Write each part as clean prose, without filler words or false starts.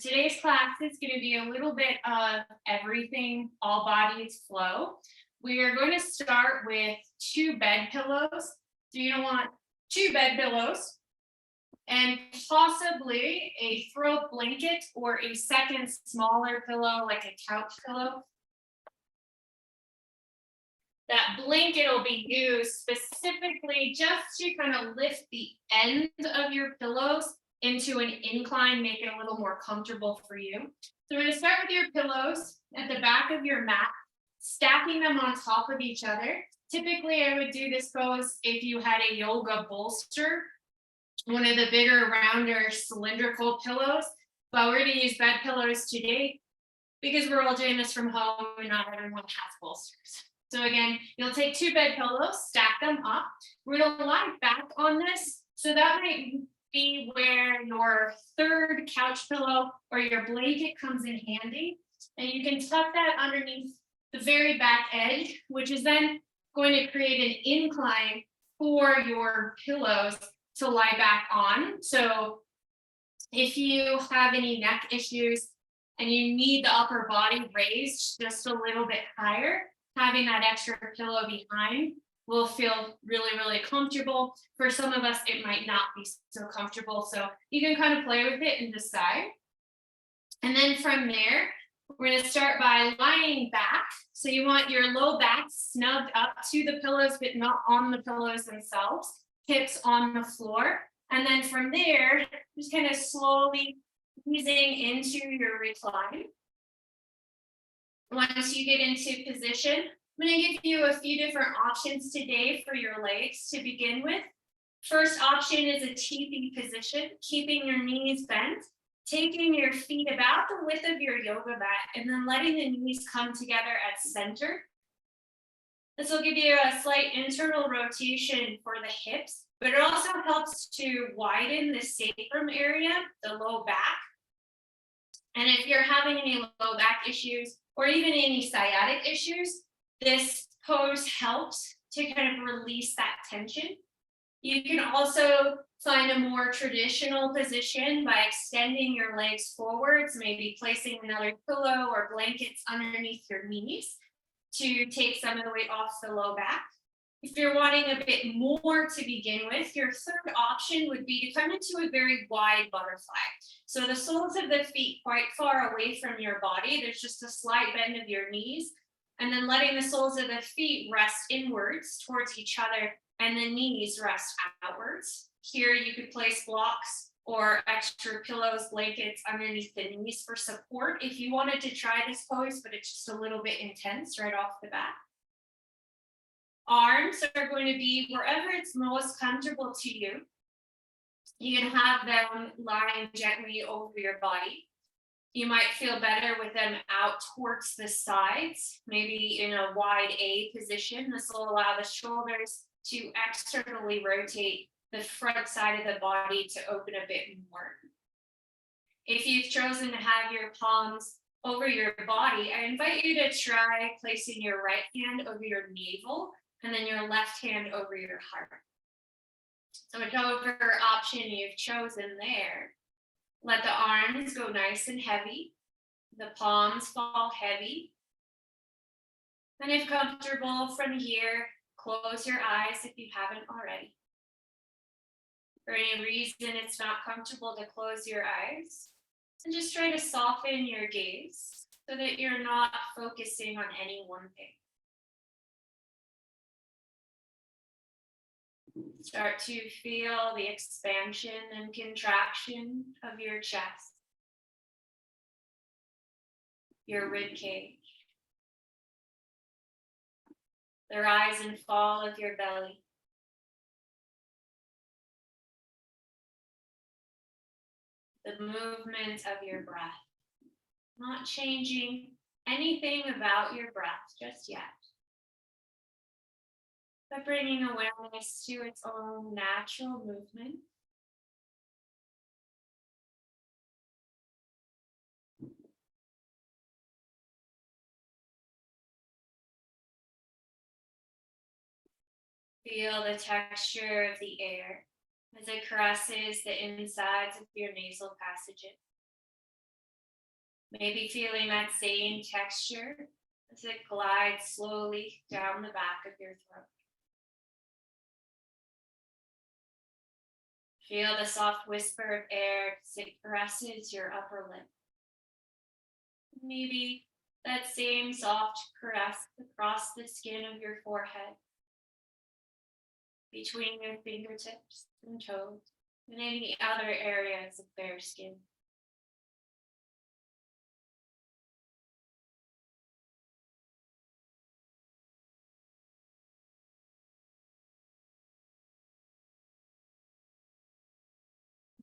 Today's class is going to be a little bit of everything, all bodies flow. We are going to start with two bed pillows. So you don't want two bed pillows and possibly a throw blanket or a second smaller pillow like a couch pillow. That blanket will be used specifically just to kind of lift the end of your pillows into an incline, make it a little more comfortable for you. So we're going to start with your pillows at the back of your mat, stacking them on top of each other. Typically, I would do this pose if you had a yoga bolster, one of the bigger, rounder, cylindrical pillows. But we're going to use bed pillows today because we're all doing this from home and not everyone has bolsters. So again, you'll take two bed pillows, stack them up. We're going to lie back on this. So that might be where your third couch pillow or your blanket comes in handy. And you can tuck that underneath the very back edge, which is then going to create an incline for your pillows to lie back on. So if you have any neck issues and you need the upper body raised just a little bit higher, having that extra pillow behind will feel really, really comfortable. For some of us, it might not be so comfortable. So you can kind of play with it and decide. And then from there, we're going to start by lying back. So you want your low back snugged up to the pillows, but not on the pillows themselves, hips on the floor. And then from there, just kind of slowly easing into your recline. Once you get into position, I'm going to give you a few different options today for your legs to begin with. First option is a teepee position, keeping your knees bent, taking your feet about the width of your yoga mat, and then letting the knees come together at center. This will give you a slight internal rotation for the hips, but it also helps to widen the sacrum area, the low back. And if you're having any low back issues or even any sciatic issues, this pose helps to kind of release that tension. You can also find a more traditional position by extending your legs forwards, maybe placing another pillow or blankets underneath your knees to take some of the weight off the low back. If you're wanting a bit more to begin with, your third option would be to come into a very wide butterfly. So the soles of the feet quite far away from your body. There's just a slight bend of your knees, and then letting the soles of the feet rest inwards towards each other and the knees rest outwards. Here you could place blocks or extra pillows, blankets underneath the knees for support if you wanted to try this pose, but it's just a little bit intense right off the bat. Arms are going to be wherever it's most comfortable to you. You can have them lying gently over your body. You might feel better with them out towards the sides, maybe in a wide A position. This will allow the shoulders to externally rotate the front side of the body to open a bit more. If you've chosen to have your palms over your body, I invite you to try placing your right hand over your navel and then your left hand over your heart. So whichever option you've chosen there, let the arms go nice and heavy, the palms fall heavy. And if comfortable from here, close your eyes if you haven't already. For any reason it's not comfortable to close your eyes, and just try to soften your gaze so that you're not focusing on any one thing. Start to feel the expansion and contraction of your chest, your rib cage, the rise and fall of your belly. The movement of your breath. Not changing anything about your breath just yet, but bringing awareness to its own natural movement. Feel the texture of the air as it caresses the insides of your nasal passages. Maybe feeling that same texture as it glides slowly down the back of your throat. Feel the soft whisper of air as it caresses your upper lip. Maybe that same soft caress across the skin of your forehead, between your fingertips and toes, and any other areas of bare skin.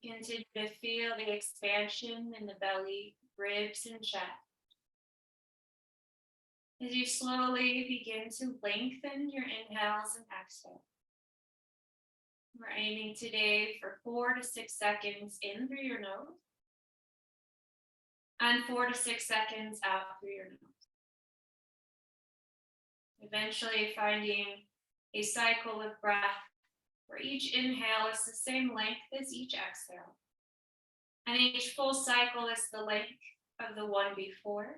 Continue to feel the expansion in the belly, ribs, and chest as you slowly begin to lengthen your inhales and exhales. We're aiming today for 4 to 6 seconds in through your nose and 4 to 6 seconds out through your nose. Eventually finding a cycle of breath where each inhale is the same length as each exhale. And each full cycle is the length of the one before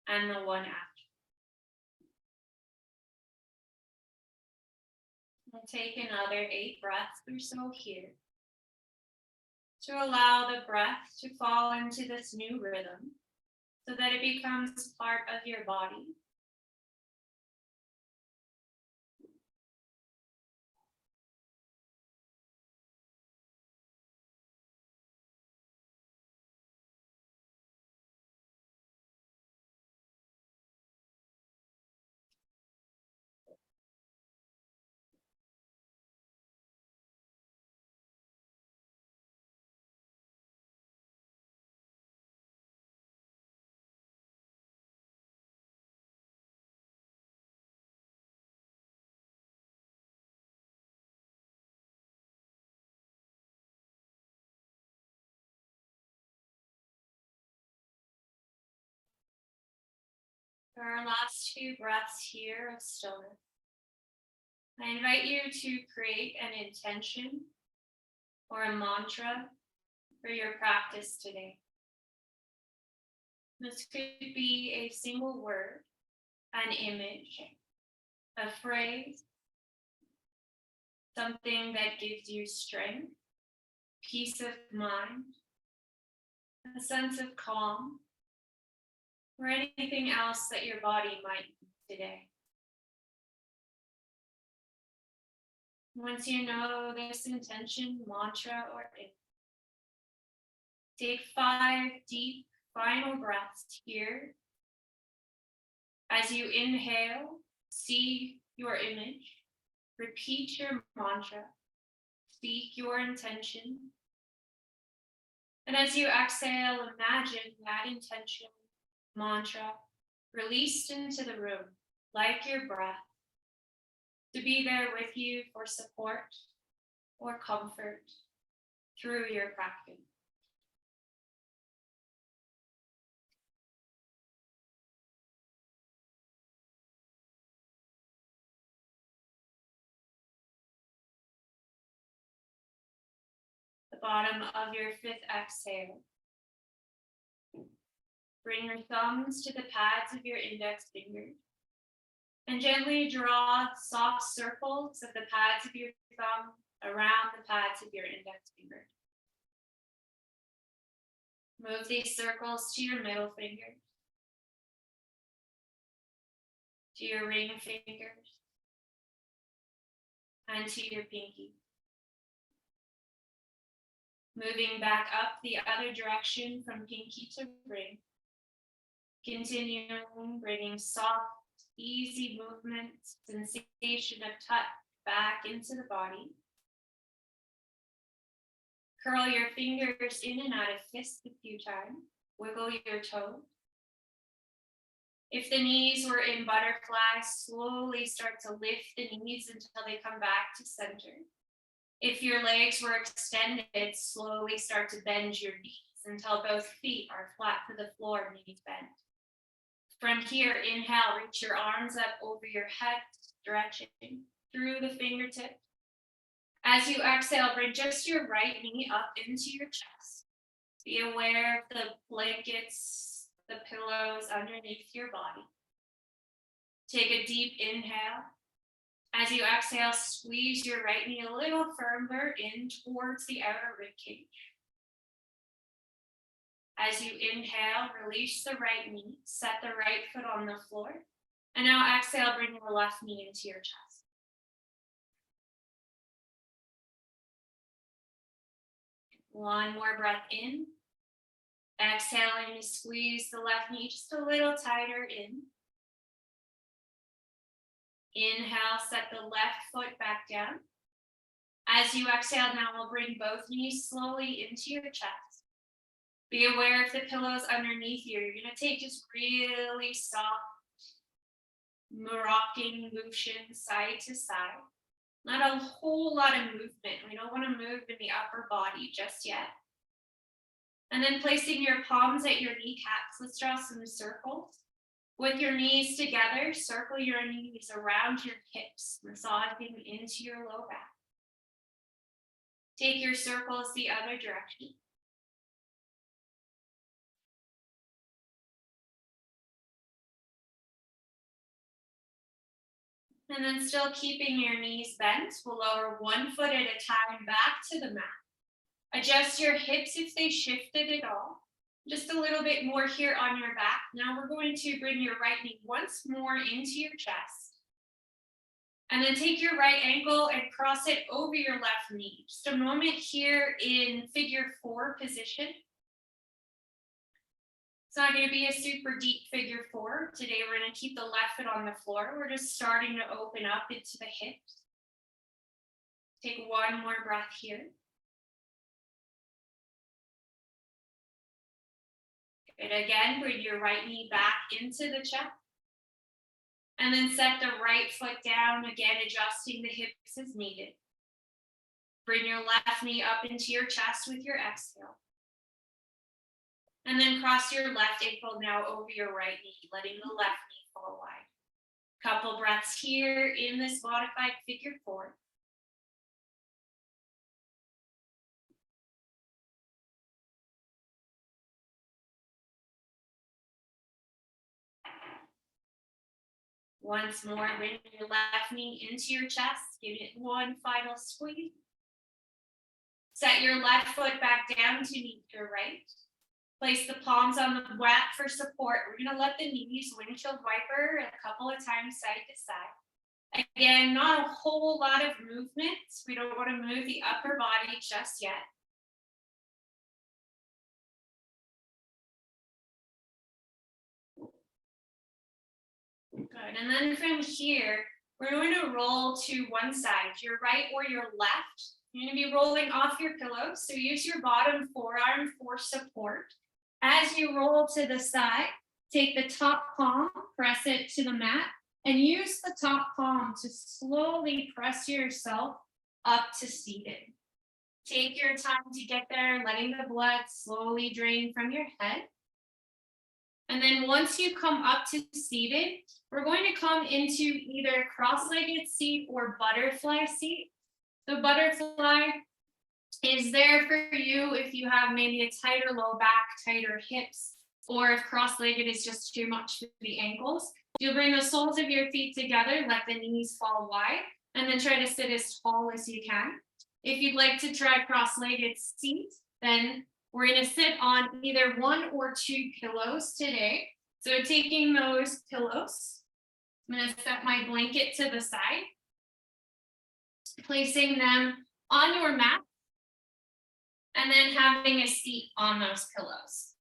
and the one after. And take another 8 breaths or so here to allow the breath to fall into this new rhythm so that it becomes part of your body. For our last few breaths here of stillness, I invite you to create an intention or a mantra for your practice today. This could be a single word, an image, a phrase, something that gives you strength, peace of mind, a sense of calm, or anything else that your body might need today. Once you know this intention, mantra, or image, take 5 deep final breaths here. As you inhale, see your image, repeat your mantra, speak your intention. And as you exhale, imagine that intention, mantra, released into the room, like your breath, to be there with you for support or comfort through your practice. The bottom of your 5th exhale. Bring your thumbs to the pads of your index fingers and gently draw soft circles of the pads of your thumb around the pads of your index finger. Move these circles to your middle finger, to your ring fingers, and to your pinky. Moving back up the other direction from pinky to ring. Continuing bringing soft, easy movement, sensation of touch back into the body. Curl your fingers in and out of fists a few times. Wiggle your toes. If the knees were in butterfly, slowly start to lift the knees until they come back to center. If your legs were extended, slowly start to bend your knees until both feet are flat to the floor, knees bent. From here, inhale, reach your arms up over your head, stretching through the fingertips. As you exhale, bring just your right knee up into your chest. Be aware of the blankets the pillows underneath your body. Take a deep inhale. As you exhale, squeeze your right knee a little firmer in towards the outer rib cage. As you inhale, release the right knee, set the right foot on the floor. And now exhale, bring your left knee into your chest. One more breath in. Exhaling, squeeze the left knee just a little tighter in. Inhale, set the left foot back down. As you exhale, now we'll bring both knees slowly into your chest. Be aware of the pillows underneath you. You're going to take just really soft, rocking motion side to side. Not a whole lot of movement. We don't want to move in the upper body just yet. And then placing your palms at your kneecaps, let's draw some circles. With your knees together, circle your knees around your hips, massaging into your low back. Take your circles the other direction. And then still keeping your knees bent, we'll lower one foot at a time back to the mat. Adjust your hips if they shifted at all. Just a little bit more here on your back. Now we're going to bring your right knee once more into your chest. And then take your right ankle and cross it over your left knee. Just a moment here in figure 4 position. It's not going to be a super deep figure 4. Today we're going to keep the left foot on the floor. We're just starting to open up into the hips. Take one more breath here. Good. Again, bring your right knee back into the chest. And then set the right foot down, again adjusting the hips as needed. Bring your left knee up into your chest with your exhale. And then cross your left ankle now over your right knee, letting the left knee fall wide. Couple breaths here in this modified figure 4. Once more, bring your left knee into your chest. Give it one final squeeze. Set your left foot back down to meet your right. Place the palms on the mat for support. We're going to let the knees windshield wiper a couple of times side to side. Again, not a whole lot of movement. We don't want to move the upper body just yet. Good. And then from here, we're going to roll to one side, your right or your left. You're going to be rolling off your pillow. So use your bottom forearm for support. As you roll to the side, take the top palm, press it to the mat, and use the top palm to slowly press yourself up to seated. Take your time to get there, letting the blood slowly drain from your head. And then once you come up to seated, we're going to come into either cross-legged seat or butterfly seat. The butterfly is there for you if you have maybe a tighter low back, tighter hips, or if cross-legged is just too much for the ankles. You'll bring the soles of your feet together, let the knees fall wide, and then try to sit as tall as you can. If you'd like to try cross-legged seat, then we're going to sit on either 1 or 2 pillows today. So taking those pillows, I'm going to set my blanket to the side, placing them on your mat, and then having a seat on those pillows.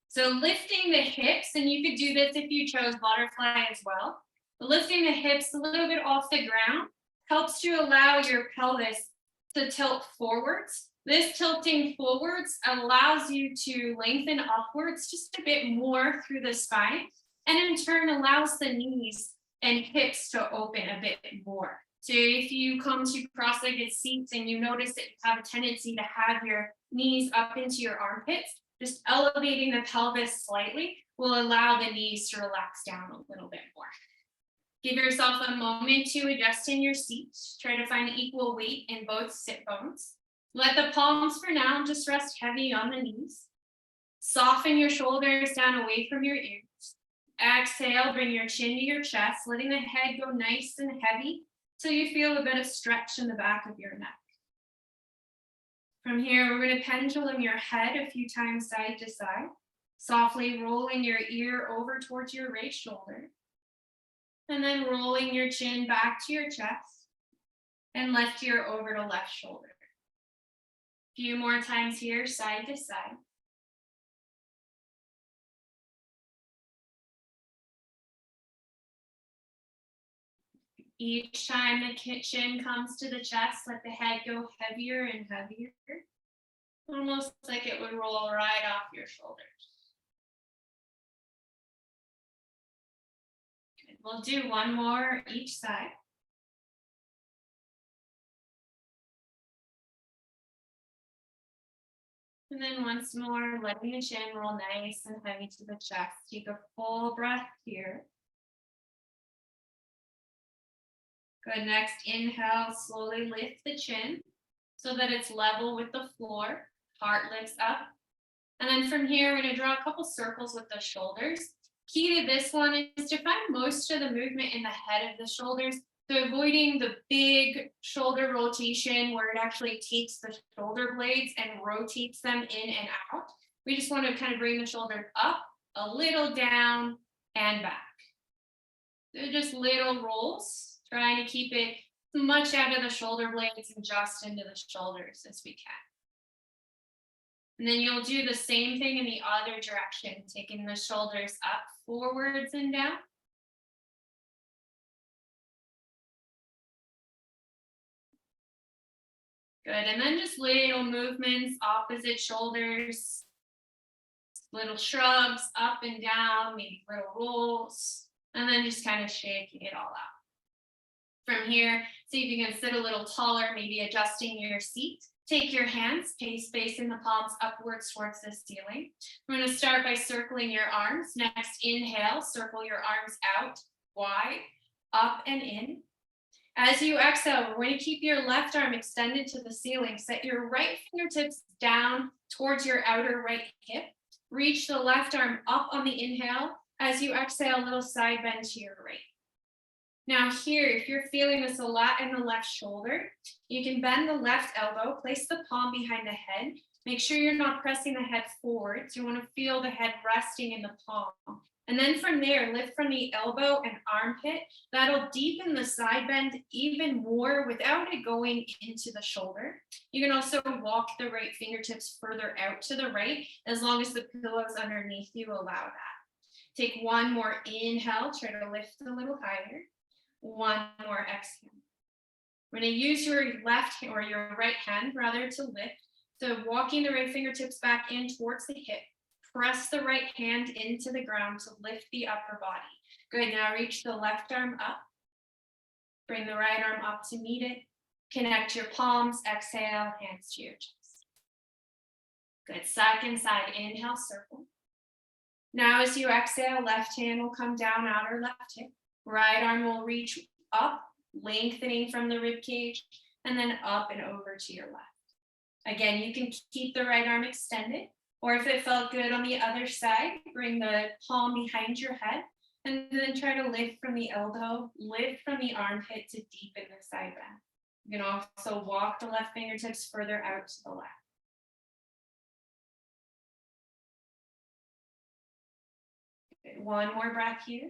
So lifting the hips, and you could do this if you chose butterfly as well. But lifting the hips a little bit off the ground helps to allow your pelvis to tilt forwards. This tilting forwards allows you to lengthen upwards just a bit more through the spine, and in turn allows the knees and hips to open a bit more. So if you come to cross-legged seats and you notice that you have a tendency to have your knees up into your armpits, just elevating the pelvis slightly will allow the knees to relax down a little bit more. Give yourself a moment to adjust in your seat. Try to find equal weight in both sit bones. Let the palms for now just rest heavy on the knees. Soften your shoulders down away from your ears. Exhale, bring your chin to your chest, letting the head go nice and heavy till you feel a bit of stretch in the back of your neck. From here, we're going to pendulum your head a few times side to side, softly rolling your ear over towards your right shoulder, and then rolling your chin back to your chest and left ear over to left shoulder. A few more times here, side to side. Each time the chin comes to the chest, let the head go heavier and heavier, almost like it would roll right off your shoulders. Good. We'll do one more each side. And then once more, letting the chin roll nice and heavy to the chest. Take a full breath here. Good, next inhale, slowly lift the chin so that it's level with the floor, heart lifts up. And then from here, we're gonna draw a couple circles with the shoulders. Key to this one is to find most of the movement in the head of the shoulders. So avoiding the big shoulder rotation where it actually takes the shoulder blades and rotates them in and out. We just want to kind of bring the shoulders up, a little down, and back. They're just little rolls, trying to keep it as much out of the shoulder blades and just into the shoulders as we can. And then you'll do the same thing in the other direction, taking the shoulders up, forwards and down. Good, and then just little movements, opposite shoulders, little shrugs up and down, maybe little rolls, and then just kind of shaking it all out. From here, see if you can sit a little taller, maybe adjusting your seat. Take your hands, facing the palms upwards towards the ceiling. We're going to start by circling your arms. Next, inhale, circle your arms out, wide, up and in. As you exhale, we're going to keep your left arm extended to the ceiling. Set your right fingertips down towards your outer right hip. Reach the left arm up on the inhale. As you exhale, a little side bend to your right. Now here, if you're feeling this a lot in the left shoulder, you can bend the left elbow, place the palm behind the head. Make sure you're not pressing the head forwards. You want to feel the head resting in the palm. And then from there, lift from the elbow and armpit. That'll deepen the side bend even more without it going into the shoulder. You can also walk the right fingertips further out to the right, as long as the pillows underneath you allow that. Take one more inhale, try to lift a little higher. One more exhale. We're going to use your left or your right hand rather to lift. So walking the right fingertips back in towards the hip. Press the right hand into the ground to lift the upper body. Good, now reach the left arm up. Bring the right arm up to meet it. Connect your palms, exhale, hands to your chest. Good, second side, inhale, circle. Now as you exhale, left hand will come down outer left hip. Right arm will reach up, lengthening from the rib cage, and then up and over to your left. Again, you can keep the right arm extended. Or if it felt good on the other side, bring the palm behind your head and then try to lift from the elbow, lift from the armpit to deepen the side bend. You can also walk the left fingertips further out to the left. Good. One more breath here.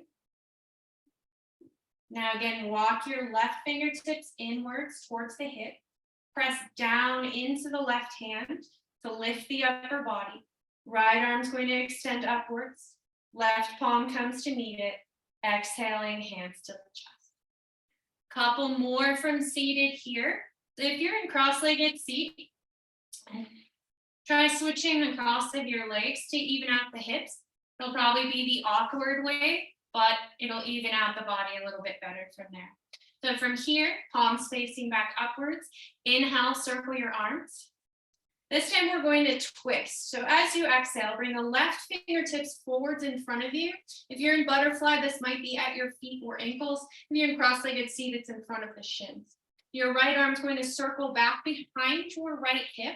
Now again, walk your left fingertips inwards towards the hip. Press down into the left hand to lift the upper body. Right arm's going to extend upwards. Left palm comes to meet it. Exhaling, hands to the chest. Couple more from seated here. So if you're in cross-legged seat, try switching the cross of your legs to even out the hips. It'll probably be the awkward way, but it'll even out the body a little bit better from there. So from here, palms facing back upwards. Inhale, circle your arms. This time we're going to twist. So as you exhale, bring the left fingertips forwards in front of you. If you're in butterfly, this might be at your feet or ankles. If you're in cross-legged seat, it's in front of the shins. Your right arm's going to circle back behind your right hip.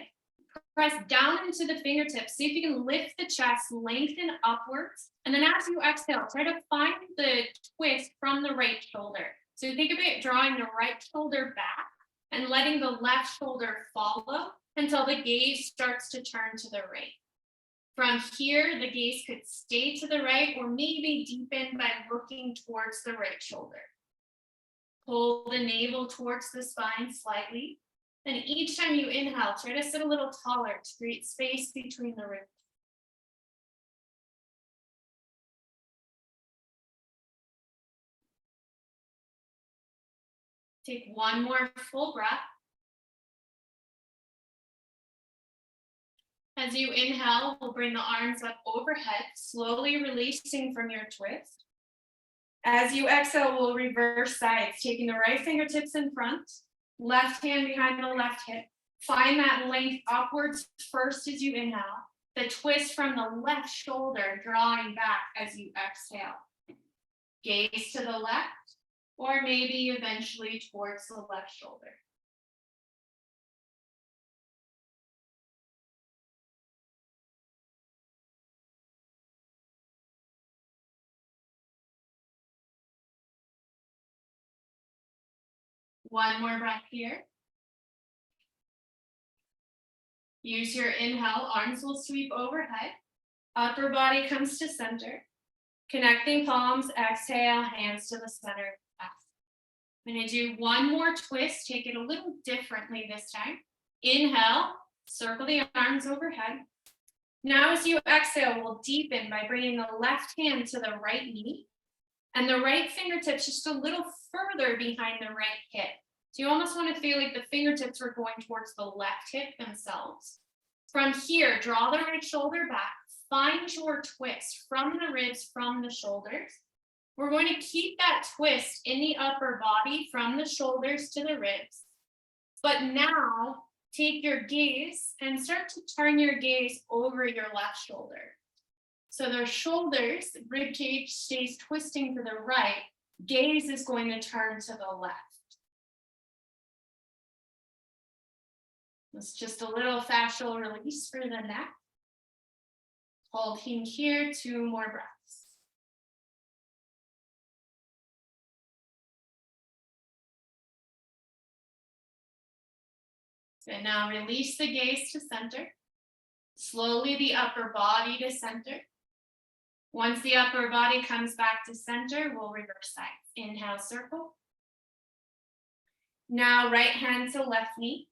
Press down into the fingertips. See if you can lift the chest, lengthen upwards. And then as you exhale, try to find the twist from the right shoulder. So think about drawing the right shoulder back and letting the left shoulder follow until the gaze starts to turn to the right. From here, the gaze could stay to the right or maybe deepen by looking towards the right shoulder. Pull the navel towards the spine slightly. And each time you inhale, try to sit a little taller to create space between the ribs. Take one more full breath. As you inhale, we'll bring the arms up overhead, slowly releasing from your twist. As you exhale, we'll reverse sides, taking the right fingertips in front, left hand behind the left hip. Find that length upwards first as you inhale. The twist from the left shoulder drawing back as you exhale. Gaze to the left, or maybe eventually towards the left shoulder. One more breath here. Use your inhale, arms will sweep overhead. Upper body comes to center. Connecting palms, exhale, hands to the center. I'm going to do one more twist, take it a little differently this time. Inhale, circle the arms overhead. Now as you exhale, we'll deepen by bringing the left hand to the right knee and the right fingertips just a little further behind the right hip. So you almost want to feel like the fingertips are going towards the left hip themselves. From here, draw the right shoulder back, find your twist from the ribs, from the shoulders. We're going to keep that twist in the upper body from the shoulders to the ribs. But now take your gaze and start to turn your gaze over your left shoulder. So the shoulders, rib cage stays twisting to the right. Gaze is going to turn to the left. It's just a little fascial release for the neck. Holding here, 2 more breaths. So now release the gaze to center. Slowly the upper body to center. Once the upper body comes back to center, we'll reverse sides. Inhale, circle. Now right hand to left knee.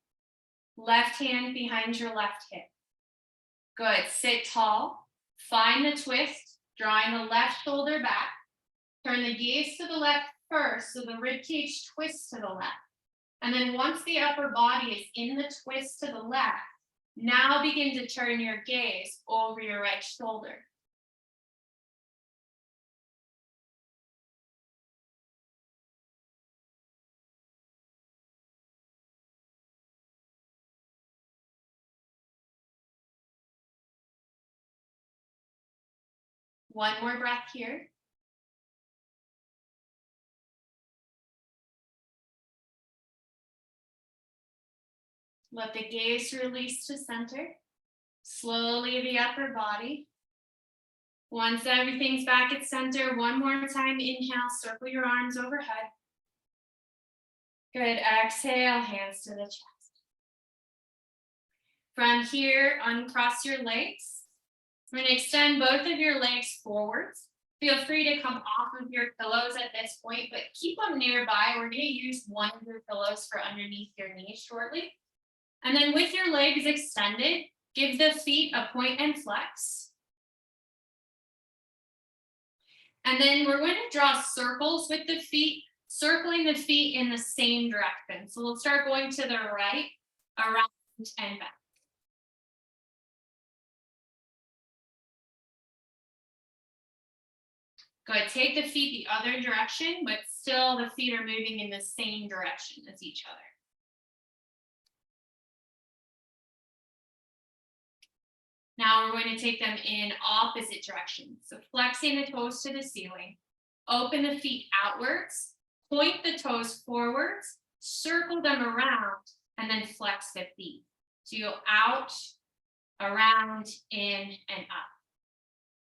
Left hand behind your left hip. Good, sit tall. Find the twist, drawing the left shoulder back. Turn the gaze to the left first, so the ribcage twists to the left. And then once the upper body is in the twist to the left, now begin to turn your gaze over your right shoulder. One more breath here. Let the gaze release to center. Slowly the upper body. Once everything's back at center, one more time, inhale, circle your arms overhead. Good, exhale, hands to the chest. From here, uncross your legs. I'm going to extend both of your legs forwards. Feel free to come off of your pillows at this point, but keep them nearby. We're going to use one of your pillows for underneath your knees shortly. And then with your legs extended, give the feet a point and flex. And then we're going to draw circles with the feet, circling the feet in the same direction. So we'll start going to the right, around, and back. Good, take the feet the other direction, but still the feet are moving in the same direction as each other. Now we're going to take them in opposite directions. So flexing the toes to the ceiling, open the feet outwards, point the toes forwards, circle them around, and then flex the feet. So you go out around, in, and up.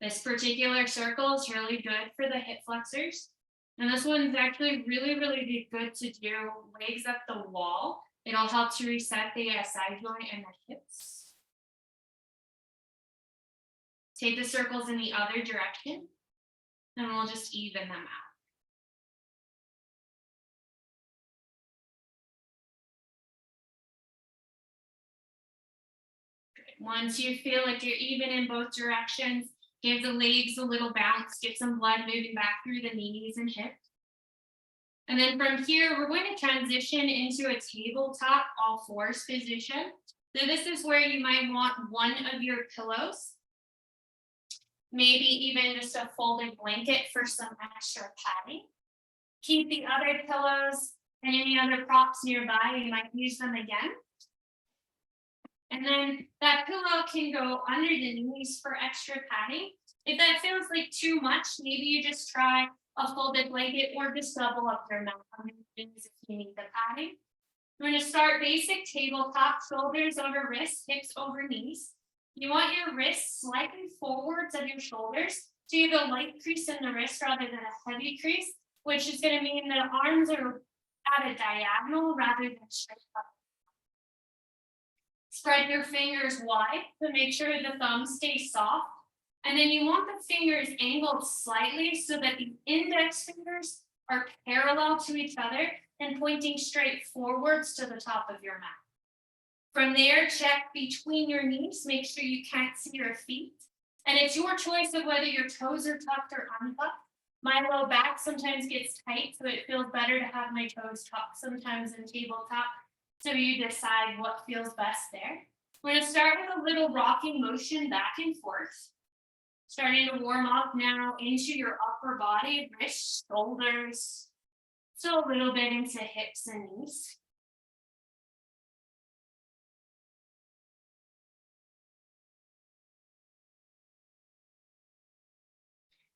This particular circle is really good for the hip flexors. And this one's actually really good to do legs up the wall. It'll help to reset the SI joint and the hips. Take the circles in the other direction, and we'll just even them out. Once you feel like you're even in both directions, give the legs a little bounce, get some blood moving back through the knees and hips. And then from here, we're going to transition into a tabletop all fours position. So this is where you might want one of your pillows, maybe even just a folded blanket for some extra padding. Keep the other pillows and any other props nearby, you might use them again. And then that pillow can go under the knees for extra padding. If that feels like too much, maybe you just try a folded blanket or just double up your mat under the knees if you need the padding. We're going to start basic tabletop, shoulders over wrists, hips over knees. You want your wrists slightly forwards of your shoulders, so you have a light crease in the wrist rather than a heavy crease, which is going to mean that arms are at a diagonal rather than straight up. Spread your fingers wide to make sure the thumb stays soft. And then you want the fingers angled slightly so that the index fingers are parallel to each other and pointing straight forwards to the top of your mat. From there, check between your knees, make sure you can't see your feet. And it's your choice of whether your toes are tucked or untucked. My low back sometimes gets tight, so it feels better to have my toes tucked sometimes in tabletop. So you decide what feels best there. We're going to start with a little rocking motion back and forth. Starting to warm up now into your upper body, wrists, shoulders. So a little bit into hips and knees.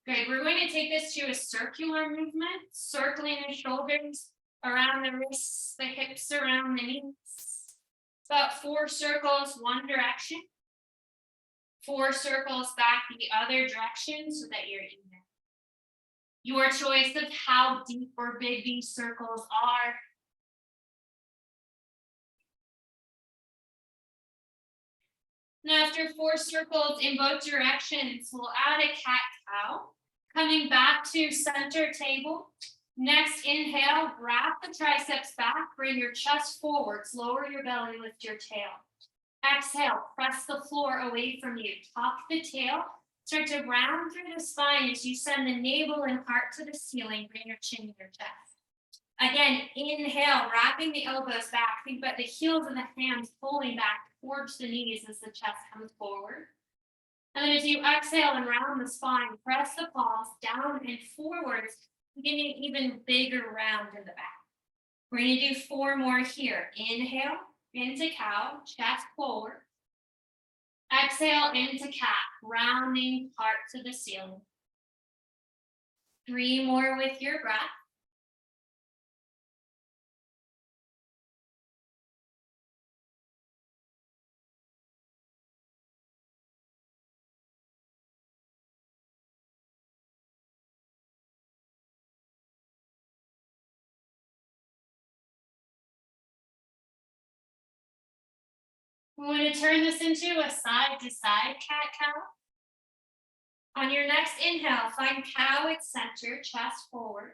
Great, we're going to take this to a circular movement, circling the shoulders around the wrists, the hips around the knees. About 4 circles, one direction. 4 circles back the other direction so that you're even. Your choice of how deep or big these circles are. Now, after 4 circles in both directions, we'll add a cat-cow. Coming back to center table. Next, inhale, wrap the triceps back, bring your chest forwards, lower your belly, lift your tail. Exhale, press the floor away from you, tuck the tail, start to round through the spine as you send the navel and heart to the ceiling, bring your chin to your chest. Again, inhale, wrapping the elbows back, think about the heels of the hands pulling back towards the knees as the chest comes forward. And then as you exhale and round the spine, press the palms down and forwards, getting an even bigger round in the back. We're going to do 4 more here. Inhale, into cow, chest forward. Exhale, into cat, rounding heart to the ceiling. 3 more with your breath. We're going to turn this into a side-to-side cat-cow. On your next inhale, find cow at center, chest forward.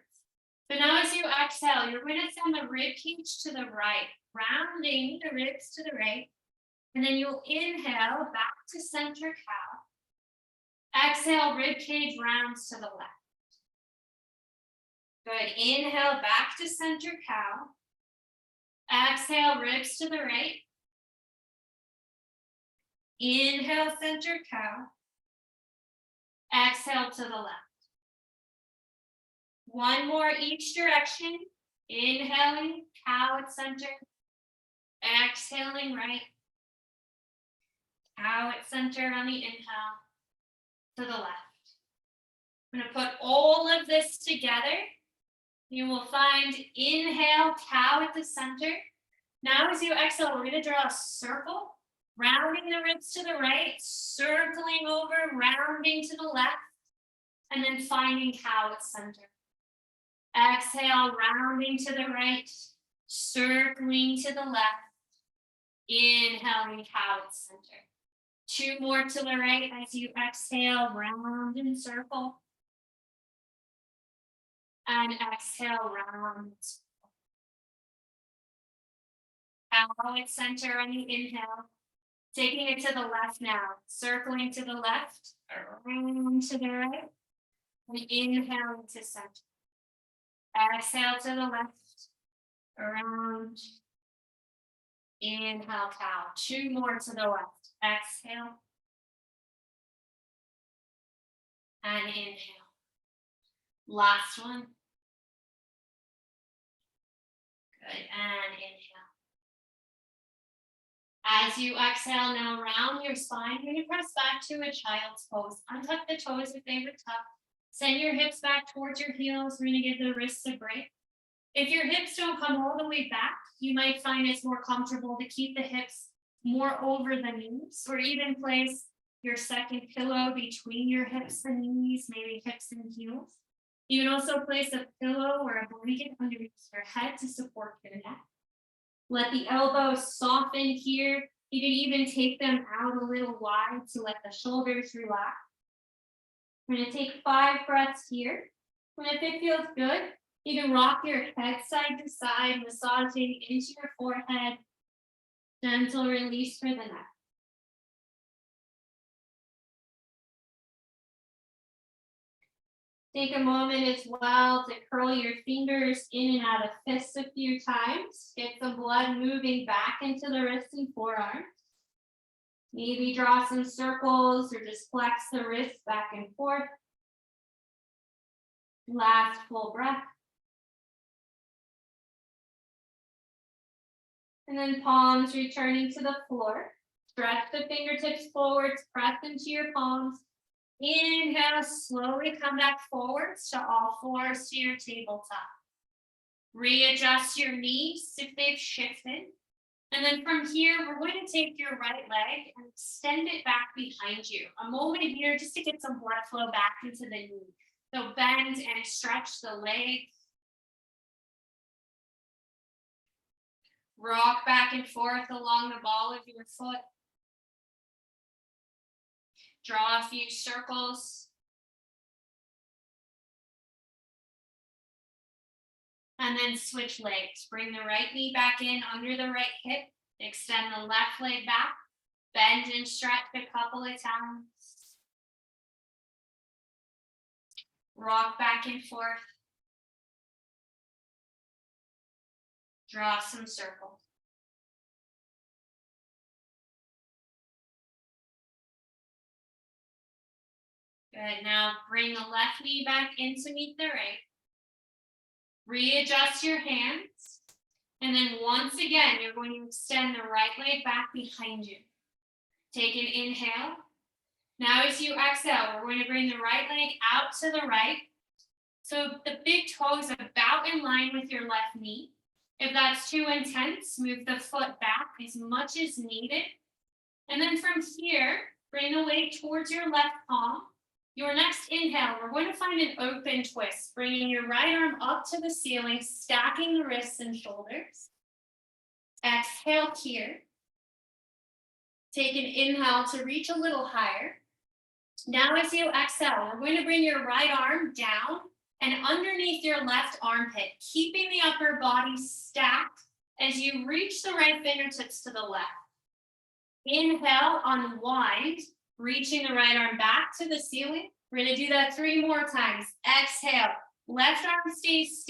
So now as you exhale, you're going to send the rib cage to the right, rounding the ribs to the right. And then you'll inhale back to center cow. Exhale, rib cage rounds to the left. Good. Inhale back to center cow. Exhale, ribs to the right. Inhale, center cow. Exhale to the left. 1 more each direction. Inhaling, cow at center. Exhaling, right. Cow at center on the inhale. To the left. I'm going to put all of this together. You will find inhale, cow at the center. Now as you exhale, we're going to draw a circle Rounding the ribs to the right, circling over, rounding to the left, and then finding cow at center. Exhale, rounding to the right, circling to the left, inhaling cow at center. 2 more to the right as you exhale, round and circle. And exhale, round. Cow at center on the inhale. Taking it to the left now, circling to the left, around to the right, and inhaling to center. Exhale to the left, around, inhale cow. 2 more to the left, exhale, and inhale. Last one. Good, and inhale. As you exhale, now round your spine. You're going to press back to a child's pose. Untuck the toes if they were tucked. Send your hips back towards your heels. We're going to give the wrists a break. If your hips don't come all the way back, you might find it's more comfortable to keep the hips more over the knees, or even place your second pillow between your hips and knees, maybe hips and heels. You can also place a pillow or a blanket underneath your head to support your neck. Let the elbows soften here. You can even take them out a little wide to let the shoulders relax. We're going to take 5 breaths here. And if it feels good, you can rock your head side to side, massaging into your forehead. Gentle release for the neck. Take a moment as well to curl your fingers in and out of fists a few times. Get some blood moving back into the wrists and forearms. Maybe draw some circles or just flex the wrists back and forth. Last full breath. And then palms returning to the floor. Stretch the fingertips forwards, press into your palms. Inhale, slowly come back forwards to all fours to your tabletop. Readjust your knees if they've shifted. And then from here, we're going to take your right leg and extend it back behind you. A moment here just to get some blood flow back into the knee. So bend and stretch the leg. Rock back and forth along the ball of your foot. Draw a few circles. And then switch legs. Bring the right knee back in under the right hip. Extend the left leg back. Bend and stretch a couple of times. Rock back and forth. Draw some circles. Good. Now bring the left knee back in to meet the right. Readjust your hands. And then once again, you're going to extend the right leg back behind you. Take an inhale. Now as you exhale, we're going to bring the right leg out to the right. So the big toe is about in line with your left knee. If that's too intense, move the foot back as much as needed. And then from here, bring the weight towards your left palm. Your next inhale, we're going to find an open twist, bringing your right arm up to the ceiling, stacking the wrists and shoulders. Exhale here. Take an inhale to reach a little higher. Now as you exhale, we're going to bring your right arm down and underneath your left armpit, keeping the upper body stacked as you reach the right fingertips to the left. Inhale, unwind, reaching the right arm back to the ceiling. We're going to do that 3 more times. Exhale, left arm stays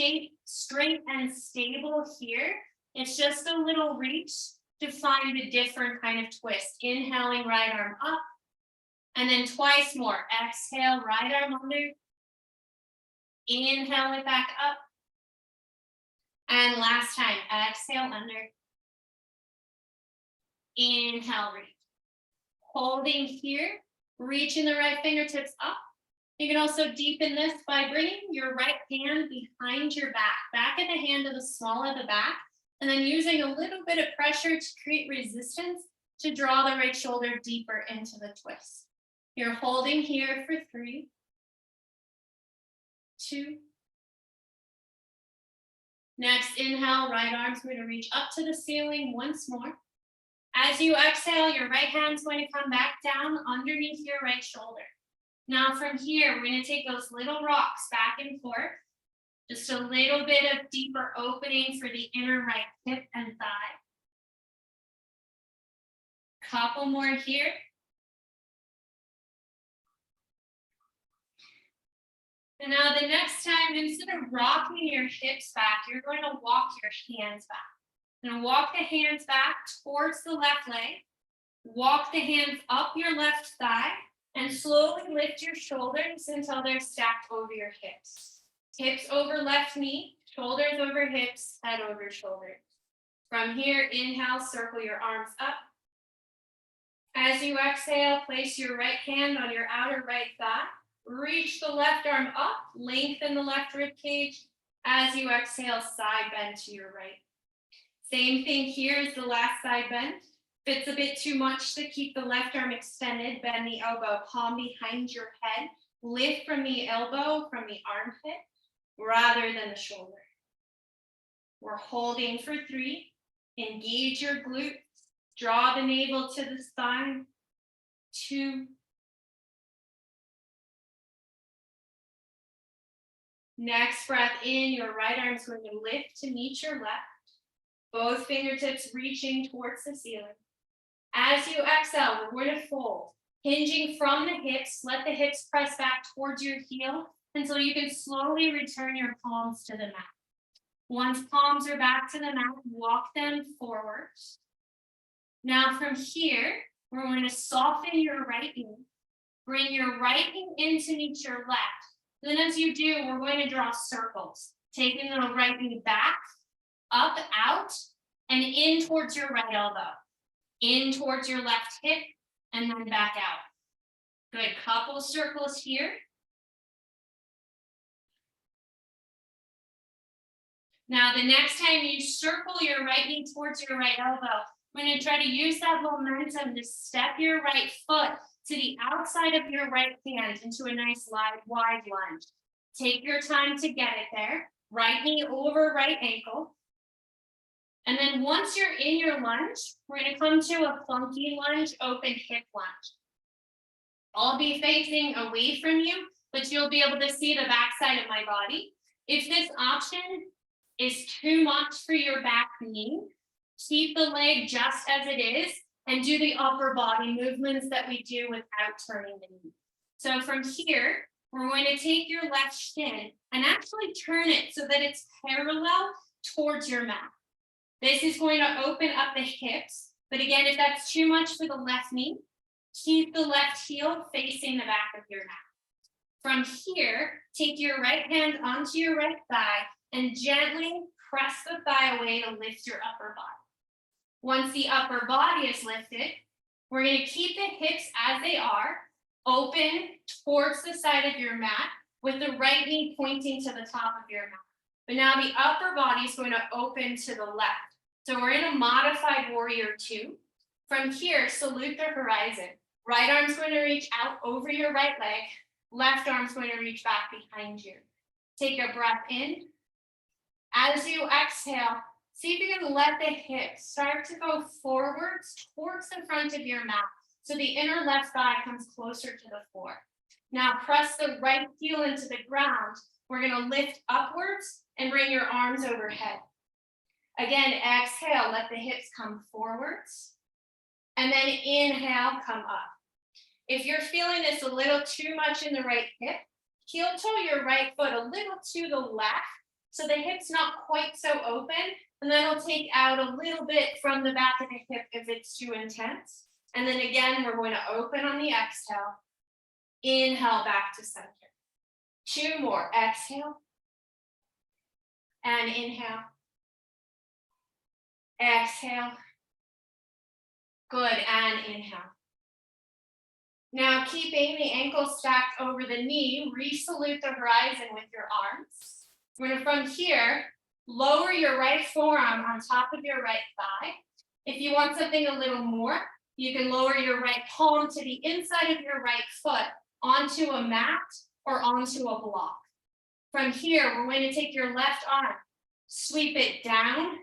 straight and stable here. It's just a little reach to find a different kind of twist. Inhaling, right arm up. And then twice more. Exhale, right arm under. Inhale it back up. And last time, exhale under. Inhale, reach. Holding here, reaching the right fingertips up. You can also deepen this by bringing your right hand behind your back of the hand to the small of the back, and then using a little bit of pressure to create resistance to draw the right shoulder deeper into the twist. You're holding here for 3, 2. Next, inhale, right arm's going to reach up to the ceiling once more. As you exhale, your right hand's going to come back down underneath your right shoulder. Now from here, we're going to take those little rocks back and forth. Just a little bit of deeper opening for the inner right hip and thigh. Couple more here. And now the next time, instead of rocking your hips back, you're going to walk your hands back. Now walk the hands back towards the left leg. Walk the hands up your left thigh and slowly lift your shoulders until they're stacked over your hips. Hips over left knee, shoulders over hips, head over shoulders. From here, inhale, circle your arms up. As you exhale, place your right hand on your outer right thigh. Reach the left arm up, lengthen the left rib cage. As you exhale, side bend to your right. Same thing here as the last side bend. If it's a bit too much to keep the left arm extended, bend the elbow, palm behind your head. Lift from the elbow, from the armpit, rather than the shoulder. We're holding for 3. Engage your glutes. Draw the navel to the spine. 2. Next breath in, your right arm is going to lift to meet your left. Both fingertips reaching towards the ceiling. As you exhale, we're going to fold. Hinging from the hips, let the hips press back towards your heel until you can slowly return your palms to the mat. Once palms are back to the mat, walk them forward. Now from here, we're going to soften your right knee. Bring your right knee in to meet your left. Then as you do, we're going to draw circles. Taking the right knee back, up, out, and in towards your right elbow. In towards your left hip, and then back out. Good, couple circles here. Now the next time you circle your right knee towards your right elbow, we're going to try to use that momentum to step your right foot to the outside of your right hand into a nice wide lunge. Take your time to get it there. Right knee over right ankle. And then once you're in your lunge, we're going to come to a funky lunge, open hip lunge. I'll be facing away from you, but you'll be able to see the backside of my body. If this option is too much for your back knee, keep the leg just as it is and do the upper body movements that we do without turning the knee. So from here, we're going to take your left shin and actually turn it so that it's parallel towards your mat. This is going to open up the hips, but again, if that's too much for the left knee, keep the left heel facing the back of your mat. From here, take your right hand onto your right thigh and gently press the thigh away to lift your upper body. Once the upper body is lifted, we're going to keep the hips as they are, open towards the side of your mat with the right knee pointing to the top of your mat. But now the upper body is going to open to the left. So we're in a modified warrior 2. From here, salute the horizon. Right arm's going to reach out over your right leg. Left arm's going to reach back behind you. Take a breath in. As you exhale, see if you can let the hips start to go forwards towards the front of your mat. So the inner left thigh comes closer to the floor. Now press the right heel into the ground. We're going to lift upwards and bring your arms overhead. Again, exhale, let the hips come forwards. And then inhale, come up. If you're feeling this a little too much in the right hip, heel toe your right foot a little to the left so the hip's not quite so open. And then we'll take out a little bit from the back of the hip if it's too intense. And then again, we're going to open on the exhale. Inhale back to center. 2 more. Exhale. And inhale. Exhale. Good, and inhale. Now keeping the ankle stacked over the knee, re-salute the horizon with your arms. We're going to, from here, lower your right forearm on top of your right thigh. If you want something a little more, You can lower your right palm to the inside of your right foot onto a mat or onto a block. From here, we're going to take your left arm, sweep it down,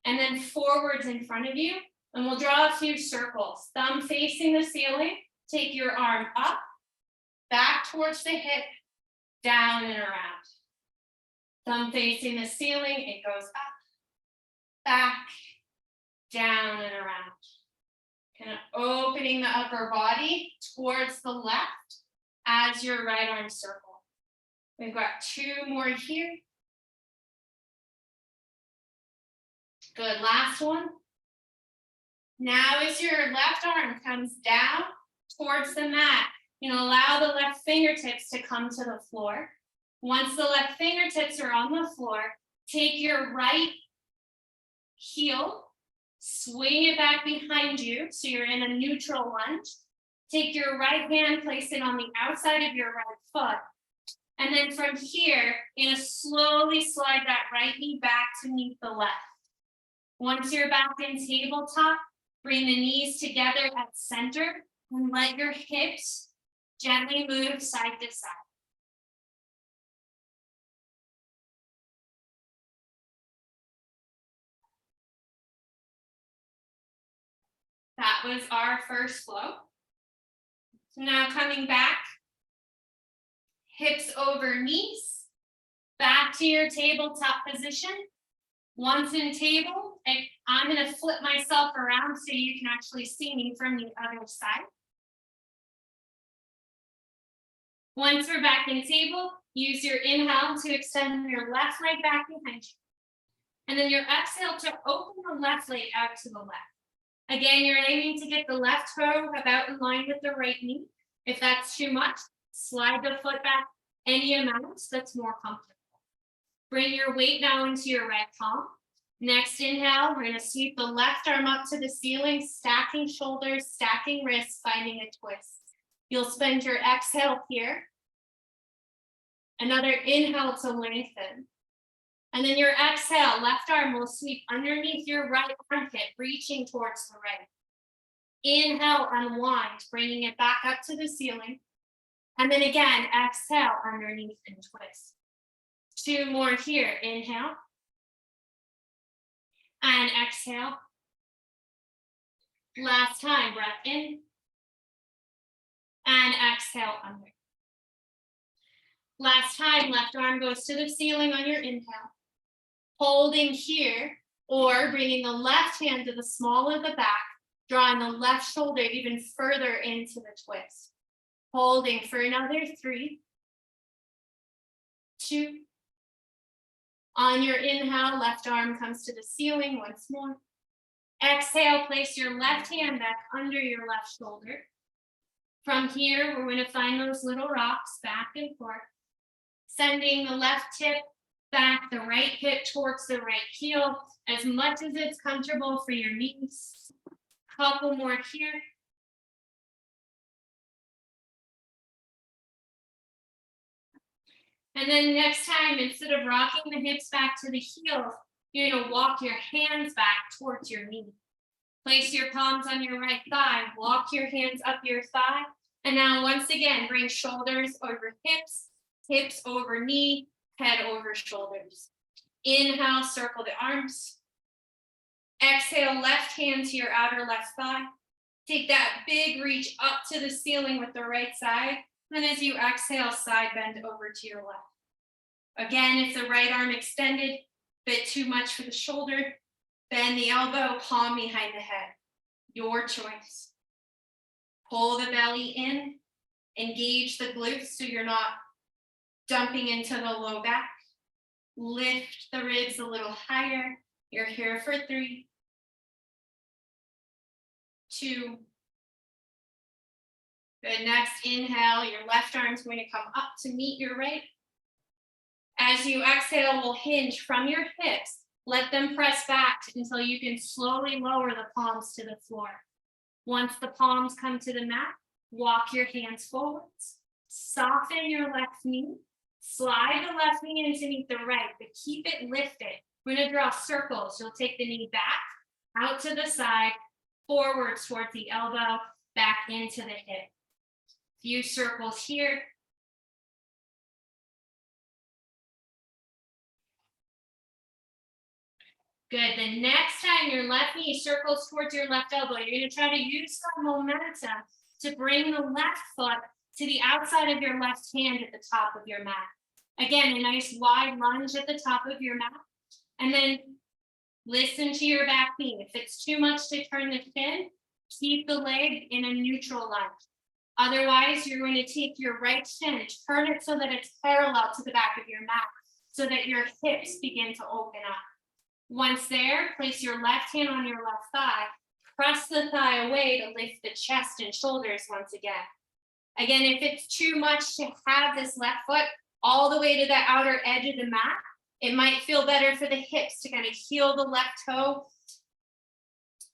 and then forwards in front of you, and we'll draw a few circles. Thumb facing the ceiling, take your arm up, back towards the hip, down and around. Thumb facing the ceiling, it goes up, back, down and around. Kind of opening the upper body towards the left as your right arm circle. We've got 2 more here. Good, last one. Now as your left arm comes down towards the mat, you know, allow the left fingertips to come to the floor. Once the left fingertips are on the floor, take your right heel, swing it back behind you so you're in a neutral lunge. Take your right hand, place it on the outside of your right foot. And then from here, you're going to slowly slide that right knee back to meet the left. Once you're back in tabletop, bring the knees together at center and let your hips gently move side to side. That was our first flow. So now coming back, hips over knees, back to your tabletop position. Once in table, I'm going to flip myself around so you can actually see me from the other side. Once we're back in table, use your inhale to extend your left leg back behind you. And then your exhale to open the left leg out to the left. Again, you're aiming to get the left toe about in line with the right knee. If that's too much, slide the foot back any amount that's more comfortable. Bring your weight now into your right palm. Next inhale, we're going to sweep the left arm up to the ceiling, stacking shoulders, stacking wrists, finding a twist. You'll spend your exhale here. Another inhale to lengthen. And then your exhale, left arm will sweep underneath your right armpit, reaching towards the right. Inhale, unwind, bringing it back up to the ceiling. And then again, exhale, underneath and twist. 2 more here, inhale. And exhale. Last time, breath in. And exhale, under. Last time, left arm goes to the ceiling on your inhale. Holding here, or bringing the left hand to the small of the back, drawing the left shoulder even further into the twist. Holding for another 3, 2. On your inhale, left arm comes to the ceiling once more. Exhale, place your left hand back under your left shoulder. From here, we're going to find those little rocks back and forth, sending the left hip back, the right hip towards the right heel, as much as it's comfortable for your knees. Couple more here. And then next time, instead of rocking the hips back to the heels, you're going to walk your hands back towards your knee. Place your palms on your right thigh, walk your hands up your thigh. And now once again, bring shoulders over hips, hips over knee, head over shoulders. Inhale, circle the arms. Exhale, left hand to your outer left thigh. Take that big reach up to the ceiling with the right side. And as you exhale, side bend over to your left. Again, if the right arm extended, bit too much for the shoulder, bend the elbow, palm behind the head. Your choice. Pull the belly in, engage the glutes so you're not dumping into the low back. Lift the ribs a little higher. You're here for 3, 2. Good, next inhale, your left arm's going to come up to meet your right. As you exhale, we'll hinge from your hips. Let them press back until you can slowly lower the palms to the floor. Once the palms come to the mat, walk your hands forwards. Soften your left knee. Slide the left knee in to meet the right, but keep it lifted. We're going to draw circles. You'll take the knee back, out to the side, forwards towards the elbow, back into the hip. Few circles here. Good. The next time your left knee circles towards your left elbow, you're going to try to use that momentum to bring the left foot to the outside of your left hand at the top of your mat. Again, a nice wide lunge at the top of your mat. And then listen to your back knee. If it's too much to turn the shin, keep the leg in a neutral lunge. Otherwise, you're going to take your right shin, turn it so that it's parallel to the back of your mat, so that your hips begin to open up. Once there, place your left hand on your left thigh, press the thigh away to lift the chest and shoulders once again. Again, if it's too much to have this left foot all the way to the outer edge of the mat, it might feel better for the hips to kind of heel the left toe,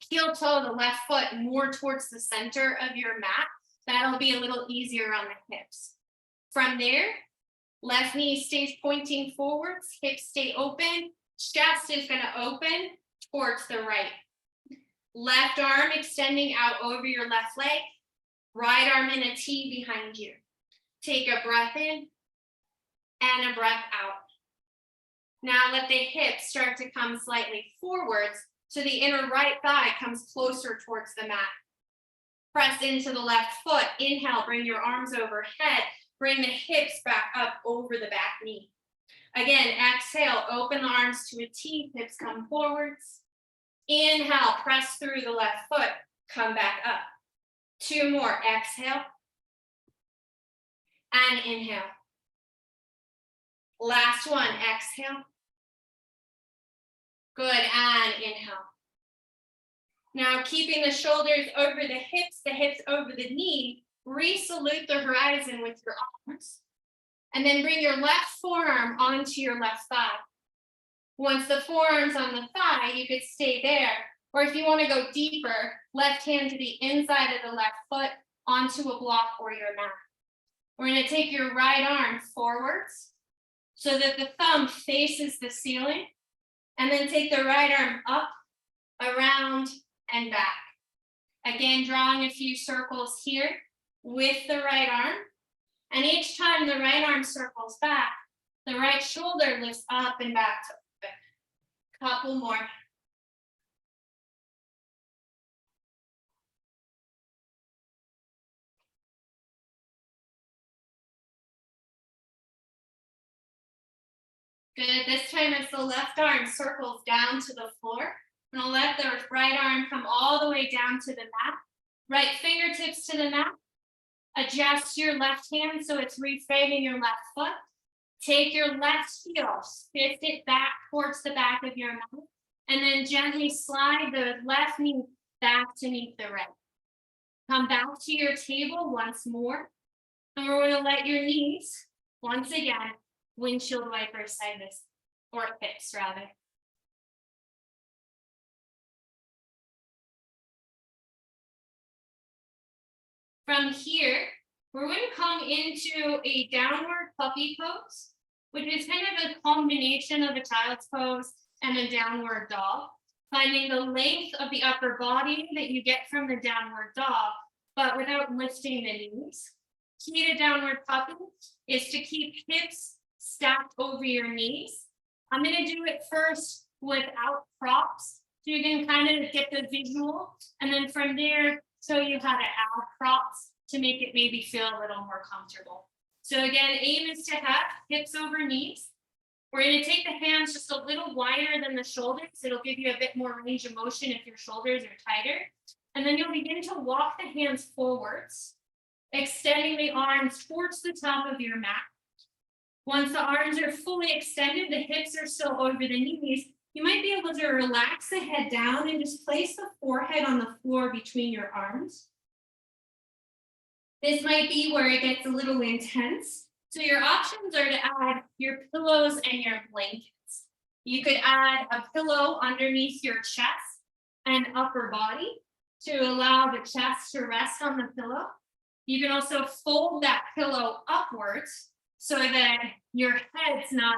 heel toe the left foot more towards the center of your mat. That'll be a little easier on the hips. From there, left knee stays pointing forwards, hips stay open, chest is going to open towards the right. Left arm extending out over your left leg, right arm in a T behind you. Take a breath in and a breath out. Now let the hips start to come slightly forwards so the inner right thigh comes closer towards the mat. Press into the left foot. Inhale, bring your arms overhead. Bring the hips back up over the back knee. Again, exhale, open the arms to a T, hips come forwards. Inhale, press through the left foot, come back up. 2 more, exhale. And inhale. Last one, exhale. Good, and inhale. Now keeping the shoulders over the hips over the knee, re-salute the horizon with your arms. And then bring your left forearm onto your left thigh. Once the forearm's on the thigh, you could stay there. Or if you want to go deeper, left hand to the inside of the left foot onto a block or your mat. We're going to take your right arm forwards so that the thumb faces the ceiling. And then take the right arm up, around, and back. Again, drawing a few circles here with the right arm. And each time the right arm circles back, the right shoulder lifts up and back to open. Couple more. Good. This time as the left arm circles down to the floor, I'm going to let the right arm come all the way down to the mat. Right fingertips to the mat. Adjust your left hand so it's reframing your left foot. Take your left heel, shift it back towards the back of your mat, and then gently slide the left knee back to meet the right. Come back to your table once more, and we're going to let your knees, once again, windshield wiper side this, or hips rather. From here, we're going to come into a downward puppy pose, which is kind of a combination of a child's pose and a downward dog, finding the length of the upper body that you get from the downward dog, but without lifting the knees. Key to downward puppy is to keep hips stacked over your knees. I'm going to do it first without props, so you can kind of get the visual, and then from there, show you how to add props to make it maybe feel a little more comfortable. So again, aim is to have hips over knees. We're going to take the hands just a little wider than the shoulders. It'll give you a bit more range of motion if your shoulders are tighter. And then you'll begin to walk the hands forwards, extending the arms towards the top of your mat. Once the arms are fully extended, the hips are still over the knees, you might be able to relax the head down and just place the forehead on the floor between your arms. This might be where it gets a little intense. So your options are to add your pillows and your blankets. You could add a pillow underneath your chest and upper body to allow the chest to rest on the pillow. You can also fold that pillow upwards so that your head's not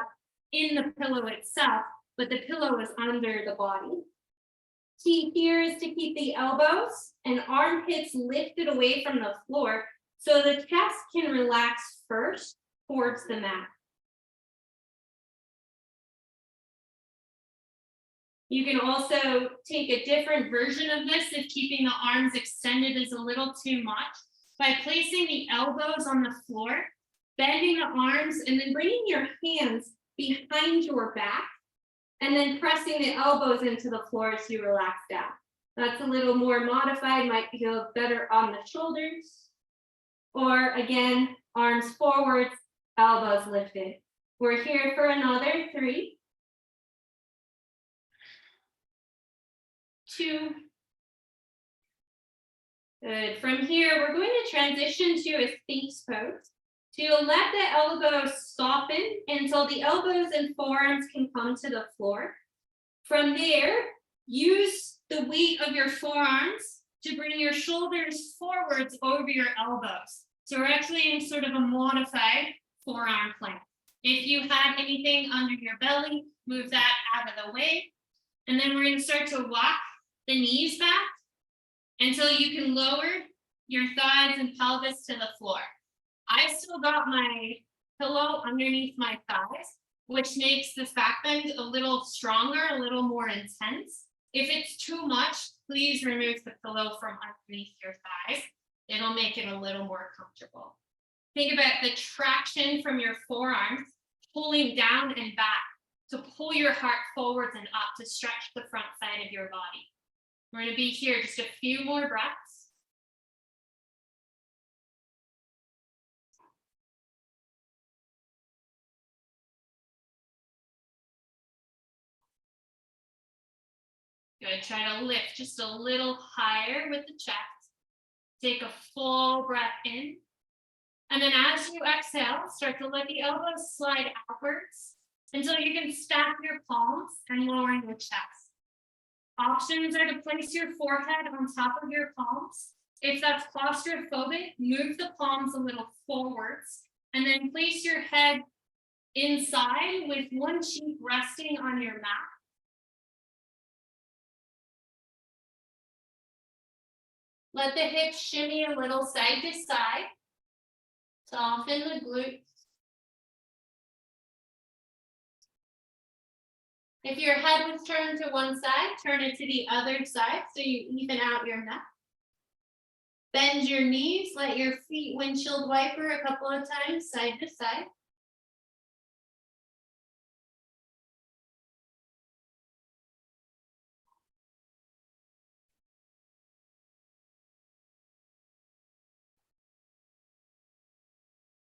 in the pillow itself, but the pillow is under the body. Key here is to keep the elbows and armpits lifted away from the floor so the chest can relax first towards the mat. You can also take a different version of this if keeping the arms extended is a little too much by placing the elbows on the floor, bending the arms, and then bringing your hands behind your back, and then pressing the elbows into the floor as you relax down. That's a little more modified, might feel better on the shoulders. Or again, arms forwards, elbows lifted. We're here for another 3, 2. Good. From here, we're going to transition to a Sphinx pose. So you'll let the elbows soften until the elbows and forearms can come to the floor. From there, use the weight of your forearms to bring your shoulders forwards over your elbows. So we're actually in sort of a modified forearm plank. If you have anything under your belly, move that out of the way. And then we're going to start to walk the knees back until you can lower your thighs and pelvis to the floor. I've still got my pillow underneath my thighs, which makes the back bend a little stronger, a little more intense. If it's too much, please remove the pillow from underneath your thighs. It'll make it a little more comfortable. Think about the traction from your forearms, pulling down and back to pull your heart forwards and up to stretch the front side of your body. We're going to be here just a few more breaths. Good. Try to lift just a little higher with the chest. Take a full breath in. And then as you exhale, start to let the elbows slide outwards until you can stack your palms and lower your chest. Options are to place your forehead on top of your palms. If that's claustrophobic, move the palms a little forwards and then place your head inside with one cheek resting on your mat. Let the hips shimmy a little side to side. Soften the glutes. If your head was turned to one side, turn it to the other side so you even out your neck. Bend your knees, let your feet windshield wiper a couple of times, side to side.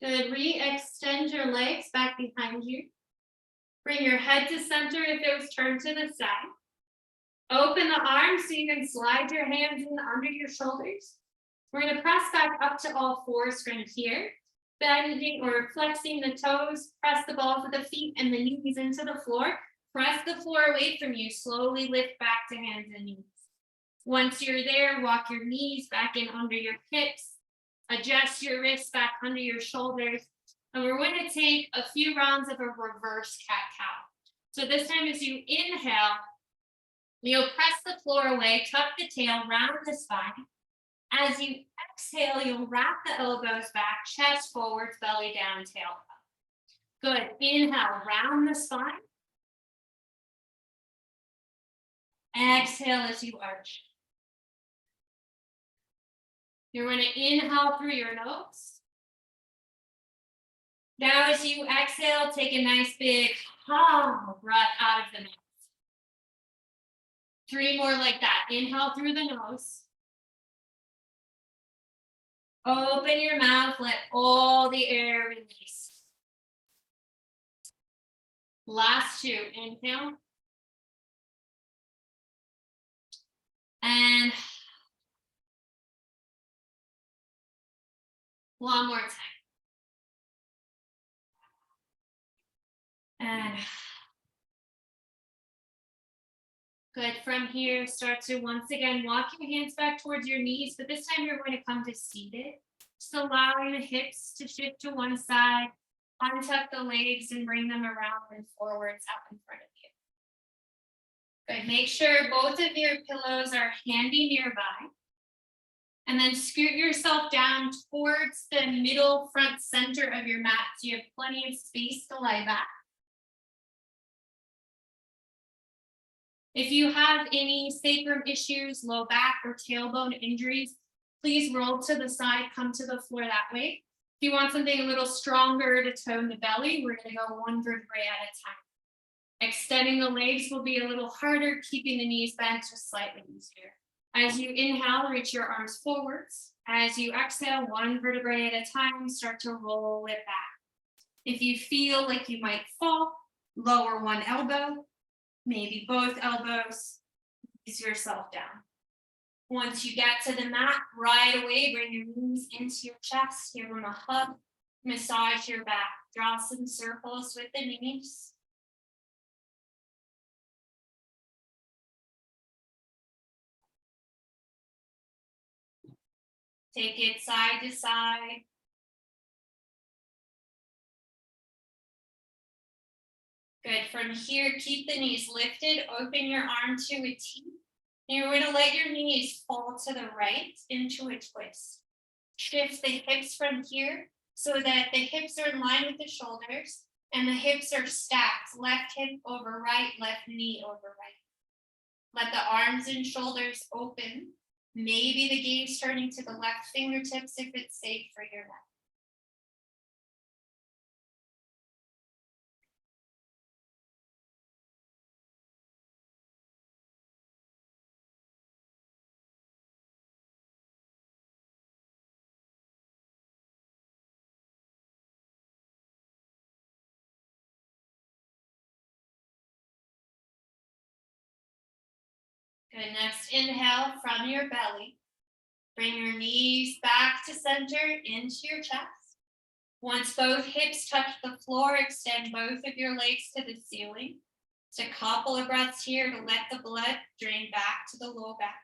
Good. Re-extend your legs back behind you. Bring your head to center if it was turned to the side. Open the arms so you can slide your hands in under your shoulders. We're going to press back up to all fours from here. Bending or flexing the toes. Press the balls of the feet and the knees into the floor. Press the floor away from you. Slowly lift back to hands and knees. Once you're there, walk your knees back in under your hips. Adjust your wrists back under your shoulders. And we're going to take a few rounds of a reverse cat-cow. So this time as you inhale, you'll press the floor away, tuck the tail, round the spine. As you exhale, you'll wrap the elbows back, chest forwards, belly down, tail up. Good. Inhale, round the spine. Exhale as you arch. You're going to inhale through your nose. Now as you exhale, take a nice big breath out of the mouth. 3 more like that. Inhale through the nose. Open your mouth, let all the air release. Last 2. Inhale. And one more time. And good. From here, start to once again walk your hands back towards your knees, but this time you're going to come to seated. Just allowing the hips to shift to one side, untuck the legs and bring them around and forwards up in front of Good. Make sure both of your pillows are handy nearby. And then scoot yourself down towards the middle front center of your mat so you have plenty of space to lie back. If you have any sacrum issues, low back or tailbone injuries, please roll to the side, come to the floor that way. If you want something a little stronger to tone the belly, we're going to go one vertebrae at a time. Extending the legs will be a little harder, keeping the knees bent just slightly easier. As you inhale, reach your arms forwards. As you exhale, one vertebrae at a time, start to roll it back. If you feel like you might fall, lower one elbow, maybe both elbows, ease yourself down. Once you get to the mat, right away, bring your knees into your chest, give them a hug, massage your back, draw some circles with the knees. Take it side to side. Good. From here, keep the knees lifted. Open your arm to a T. You're going to let your knees fall to the right into a twist. Shift the hips from here so that the hips are in line with the shoulders and the hips are stacked. Left hip over right, left knee over right. Let the arms and shoulders open. Maybe the gaze turning to the left fingertips if it's safe for your neck. Good. Next, inhale from your belly. Bring your knees back to center into your chest. Once both hips touch the floor, extend both of your legs to the ceiling. Just a couple of breaths here to let the blood drain back to the low back.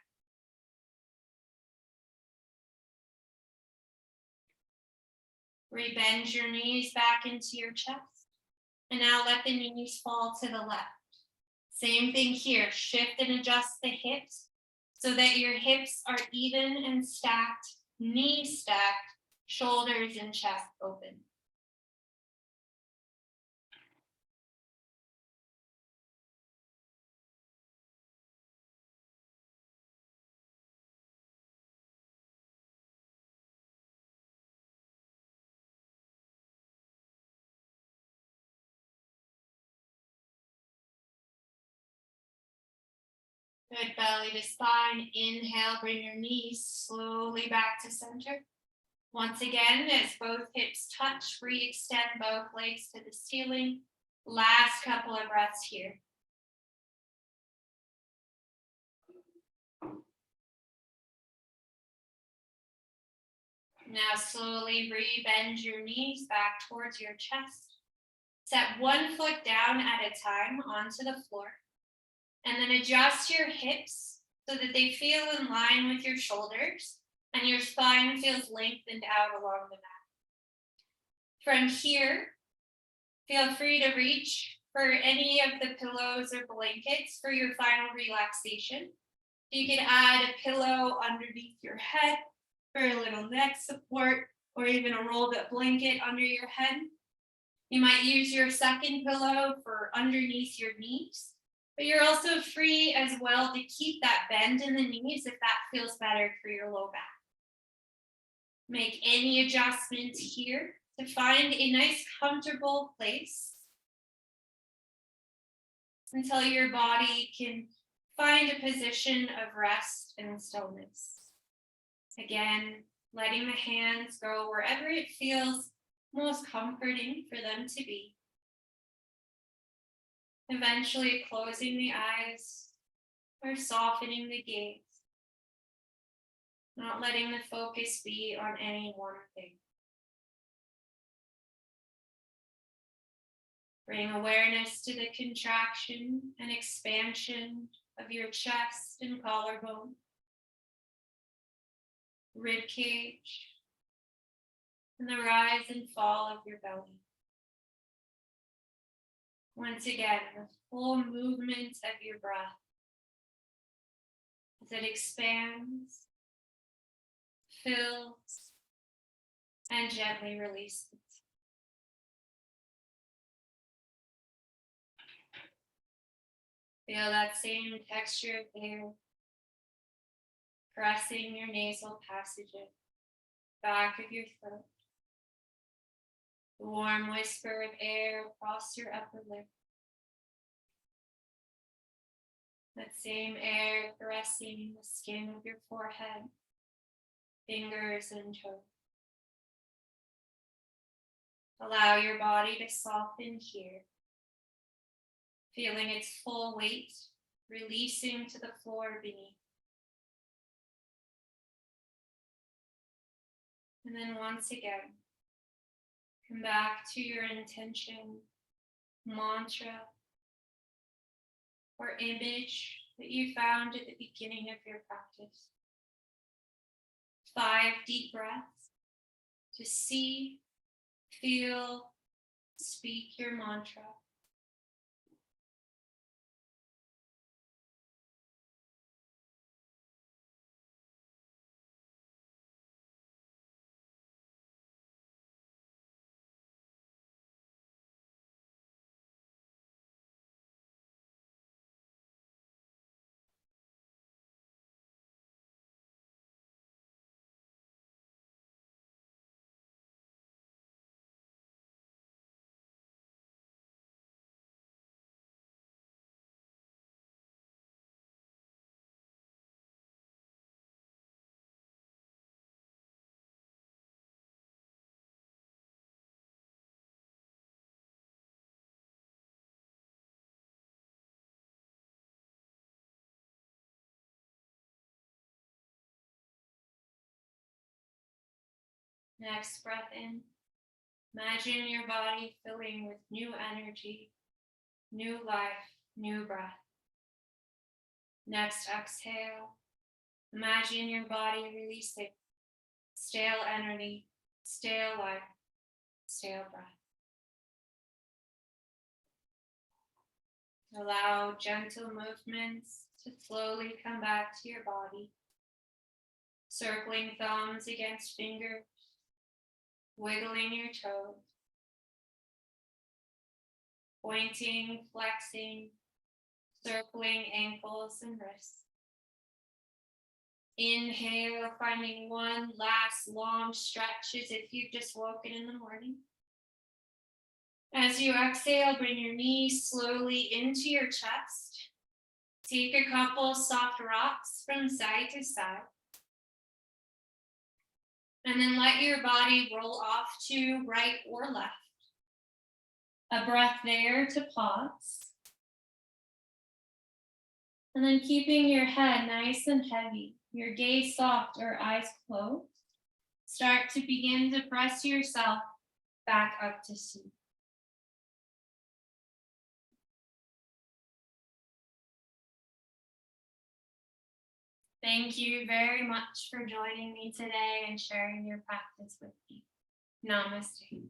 Rebend your knees back into your chest. And now let the knees fall to the left. Same thing here, shift and adjust the hips so that your hips are even and stacked, knees stacked, shoulders and chest open. Good. Belly to spine. Inhale, bring your knees slowly back to center. Once again, as both hips touch, re-extend both legs to the ceiling. Last couple of breaths here. Now slowly re-bend your knees back towards your chest. Set one foot down at a time onto the floor. And then adjust your hips so that they feel in line with your shoulders and your spine feels lengthened out along the mat. From here, feel free to reach for any of the pillows or blankets for your final relaxation. You can add a pillow underneath your head for a little neck support, or even a rolled up blanket under your head. You might use your second pillow for underneath your knees. But you're also free as well to keep that bend in the knees if that feels better for your low back. Make any adjustments here to find a nice comfortable place until your body can find a position of rest and stillness. Again, letting the hands go wherever it feels most comforting for them to be. Eventually closing the eyes or softening the gaze. Not letting the focus be on any one thing. Bring awareness to the contraction and expansion of your chest and collarbone, rib cage, and the rise and fall of your belly. Once again, the full movement of your breath. as it expands, fills, and gently releases. Feel that same texture of air caressing your nasal passages, back of your throat. The warm whisper of air across your upper lip. That same air caressing the skin of your forehead, fingers and toes. Allow your body to soften here, feeling its full weight releasing to the floor beneath. And then once again, come back to your intention, mantra, or image that you found at the beginning of your practice. 5 deep breaths to see, feel, speak your mantra. Next breath in. Imagine your body filling with new energy, new life, new breath. Next exhale. Imagine your body releasing stale energy, stale life, stale breath. Allow gentle movements to slowly come back to your body. Circling thumbs against fingers, wiggling your toes, pointing, flexing, circling ankles and wrists. Inhale, finding one last long stretch as if you've just woken in the morning. As you exhale, bring your knees slowly into your chest. Take a couple soft rocks from side to side. And then let your body roll off to right or left. A breath there to pause. And then keeping your head nice and heavy, your gaze soft or eyes closed, start to begin to press yourself back up to seat. Thank you very much for joining me today and sharing your practice with me. Namaste.